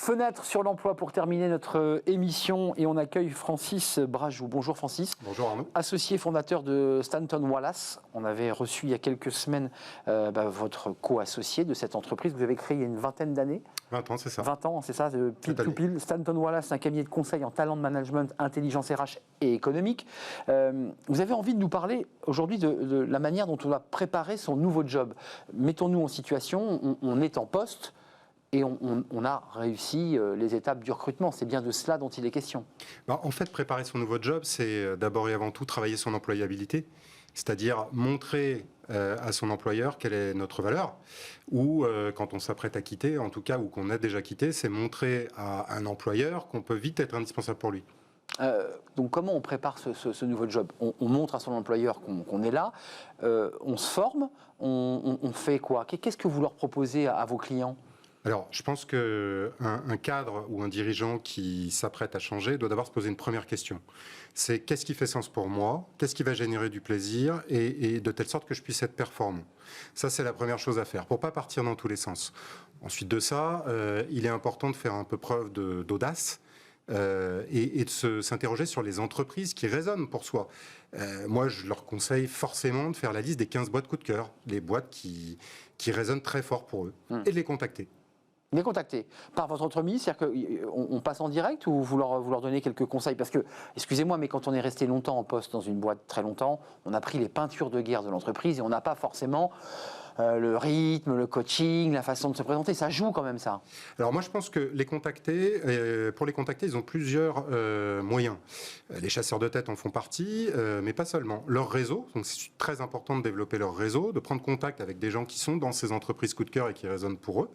Fenêtre sur l'emploi pour terminer notre émission et on accueille Francis Brajou. Bonjour Francis. Bonjour Arnaud. Associé fondateur de Stanton Wallace. On avait reçu il y a quelques semaines votre co-associé de cette entreprise que vous avez créée il y a une vingtaine d'années. 20 ans, c'est ça. 20 ans, c'est ça, pile to pile. Stanton Wallace, un cabinet de conseil en talent de management, intelligence RH et économique. Vous avez envie de nous parler aujourd'hui de la manière dont on va préparer son nouveau job. Mettons-nous en situation, on est en poste. Et on a réussi les étapes du recrutement. C'est bien de cela dont il est question. En fait, préparer son nouveau job, c'est d'abord et avant tout travailler son employabilité. C'est-à-dire montrer à son employeur quelle est notre valeur. Ou quand on s'apprête à quitter, en tout cas, ou qu'on a déjà quitté, c'est montrer à un employeur qu'on peut vite être indispensable pour lui. Donc comment on prépare ce nouveau job ? On montre à son employeur qu'on est là, on se forme, on fait quoi ? Qu'est-ce que vous leur proposez à vos clients ? Alors, je pense qu'un cadre ou un dirigeant qui s'apprête à changer doit d'abord se poser une première question. C'est qu'est-ce qui fait sens pour moi ? Qu'est-ce qui va générer du plaisir et de telle sorte que je puisse être performant ? Ça, c'est la première chose à faire pour pas partir dans tous les sens. Ensuite de ça, il est important de faire un peu preuve d'audace. Et de s'interroger sur les entreprises qui résonnent pour soi. Moi, je leur conseille forcément de faire la liste des 15 boîtes coup de cœur, les boîtes qui résonnent très fort pour eux, et de les contacter. Les contacter par votre entreprise, c'est-à-dire qu'on passe en direct ou vous leur donnez quelques conseils ? Parce que, excusez-moi, mais quand on est resté longtemps en poste dans une boîte très longtemps, on a pris les peintures de guerre de l'entreprise et on n'a pas forcément le rythme, le coaching, la façon de se présenter. Ça joue quand même, ça. Alors moi, je pense que pour les contacter, ils ont plusieurs moyens. Les chasseurs de tête en font partie, mais pas seulement. Leur réseau, donc c'est très important de développer leur réseau, de prendre contact avec des gens qui sont dans ces entreprises coup de cœur et qui résonnent pour eux.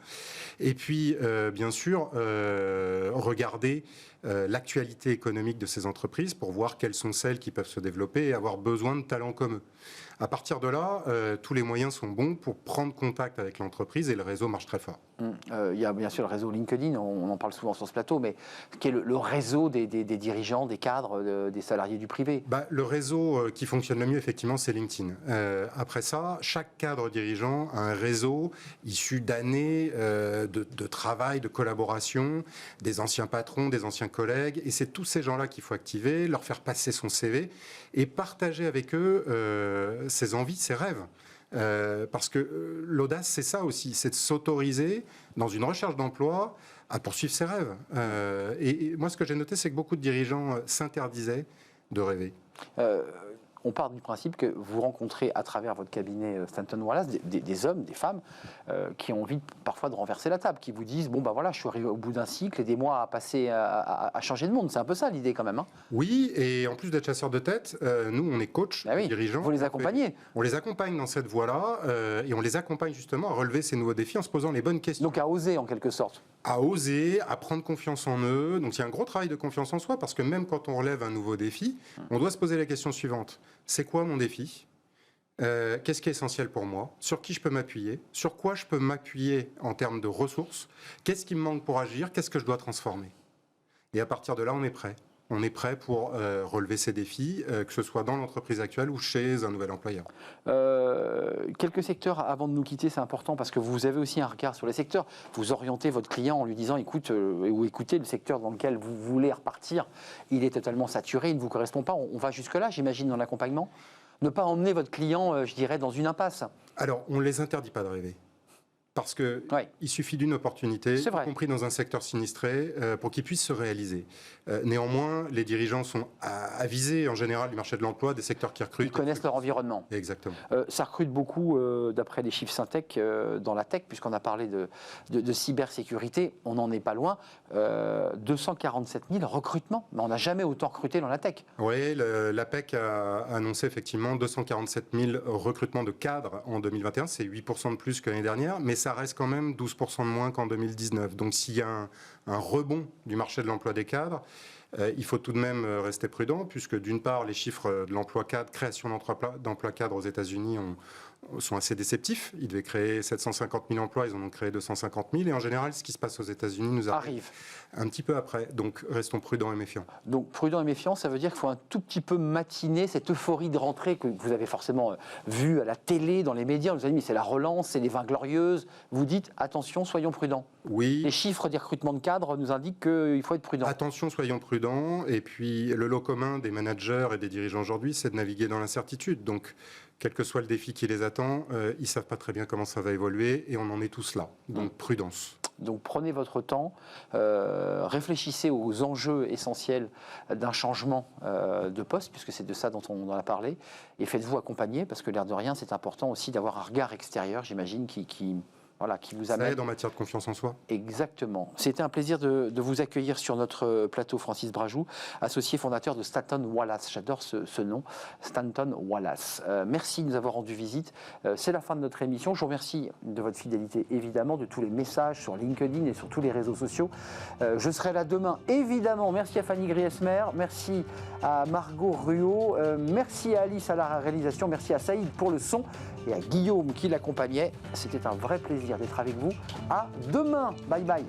Et puis, bien sûr, regarder l'actualité économique de ces entreprises pour voir quelles sont celles qui peuvent se développer et avoir besoin de talents comme eux. À partir de là, tous les moyens sont bons pour prendre contact avec l'entreprise et le réseau marche très fort. Il y a bien sûr le réseau LinkedIn, on en parle souvent sur ce plateau, mais qui est le réseau des dirigeants, des cadres, des salariés du privé. Le réseau qui fonctionne le mieux, effectivement, c'est LinkedIn. Après ça, chaque cadre dirigeant a un réseau issu d'années de travail, de collaboration, des anciens patrons, des anciens collègues, et c'est tous ces gens-là qu'il faut activer, leur faire passer son CV et partager avec eux ses envies, ses rêves. Parce que l'audace, c'est ça aussi, c'est de s'autoriser dans une recherche d'emploi à poursuivre ses rêves. Et moi, ce que j'ai noté, c'est que beaucoup de dirigeants s'interdisaient de rêver. On part du principe que vous rencontrez à travers votre cabinet Stanton Wallace des hommes, des femmes qui ont envie parfois de renverser la table, qui vous disent bon voilà, je suis arrivé au bout d'un cycle, aidez-moi à passer à changer de monde. C'est un peu ça l'idée quand même. Hein. Oui, et en plus d'être chasseurs de tête, nous on est coach, dirigeants. Vous les accompagnez. On les accompagne dans cette voie-là et on les accompagne justement à relever ces nouveaux défis en se posant les bonnes questions. Donc à oser en quelque sorte. À oser, à prendre confiance en eux. Donc il y a un gros travail de confiance en soi parce que même quand on relève un nouveau défi, on doit se poser la question suivante. C'est quoi mon défi ? Qu'est-ce qui est essentiel pour moi ? Sur qui je peux m'appuyer ? Sur quoi je peux m'appuyer en termes de ressources ? Qu'est-ce qui me manque pour agir ? Qu'est-ce que je dois transformer ? Et à partir de là, on est prêt. On est prêt pour relever ces défis, que ce soit dans l'entreprise actuelle ou chez un nouvel employeur. Quelques secteurs avant de nous quitter, c'est important parce que vous avez aussi un regard sur les secteurs. Vous orientez votre client en lui disant écoutez, le secteur dans lequel vous voulez repartir, il est totalement saturé, il ne vous correspond pas. On va jusque-là, j'imagine, dans l'accompagnement. Ne pas emmener votre client, je dirais, dans une impasse. Alors, on ne les interdit pas de rêver. Parce qu'il suffit d'une opportunité, y compris dans un secteur sinistré, pour qu'il puisse se réaliser. Néanmoins, les dirigeants sont avisés en général du marché de l'emploi, des secteurs qui recrutent. Ils connaissent leur environnement. Exactement. Ça recrute beaucoup, d'après les chiffres Syntec, dans la tech, puisqu'on a parlé de cybersécurité, on n'en est pas loin. 247 000 recrutements, mais on n'a jamais autant recruté dans la tech. Oui, l'APEC a annoncé effectivement 247 000 recrutements de cadres en 2021, c'est 8% de plus que l'année dernière, mais ça reste quand même 12% de moins qu'en 2019. Donc s'il y a un rebond du marché de l'emploi des cadres, il faut tout de même rester prudent, puisque d'une part, les chiffres de l'emploi cadre, création d'emplois cadres aux États-Unis sont assez déceptifs. Ils devaient créer 750 000 emplois, ils en ont créé 250 000. Et en général, ce qui se passe aux États-Unis nous arrive un petit peu après. Donc, restons prudents et méfiants. Donc, prudents et méfiants, ça veut dire qu'il faut un tout petit peu matiner cette euphorie de rentrée que vous avez forcément vue à la télé, dans les médias. On vous a dit, mais c'est la relance, c'est les 20 glorieuses. Vous dites, attention, soyons prudents. Oui. Les chiffres des recrutements de cadres nous indiquent qu'il faut être prudent. Attention, soyons prudents. Et puis, le lot commun des managers et des dirigeants aujourd'hui, c'est de naviguer dans l'incertitude. Donc, quel que soit le défi qui les attend, ils ne savent pas très bien comment ça va évoluer et on en est tous là. Donc, prudence. Donc prenez votre temps, réfléchissez aux enjeux essentiels d'un changement de poste, puisque c'est de ça dont on en a parlé, et faites-vous accompagner, parce que l'air de rien, c'est important aussi d'avoir un regard extérieur, j'imagine, qui vous amène... Ça aide en matière de confiance en soi. Exactement. C'était un plaisir de vous accueillir sur notre plateau, Francis Brajou, associé fondateur de Stanton Wallace. J'adore ce nom, Stanton Wallace. Merci de nous avoir rendu visite. C'est la fin de notre émission. Je vous remercie de votre fidélité, évidemment, de tous les messages sur LinkedIn et sur tous les réseaux sociaux. Je serai là demain, évidemment. Merci à Fanny Griesmer, merci à Margot Ruot, merci à Alice à la réalisation, merci à Saïd pour le son et à Guillaume qui l'accompagnait. C'était un vrai plaisir d'être avec vous. À demain. Bye bye.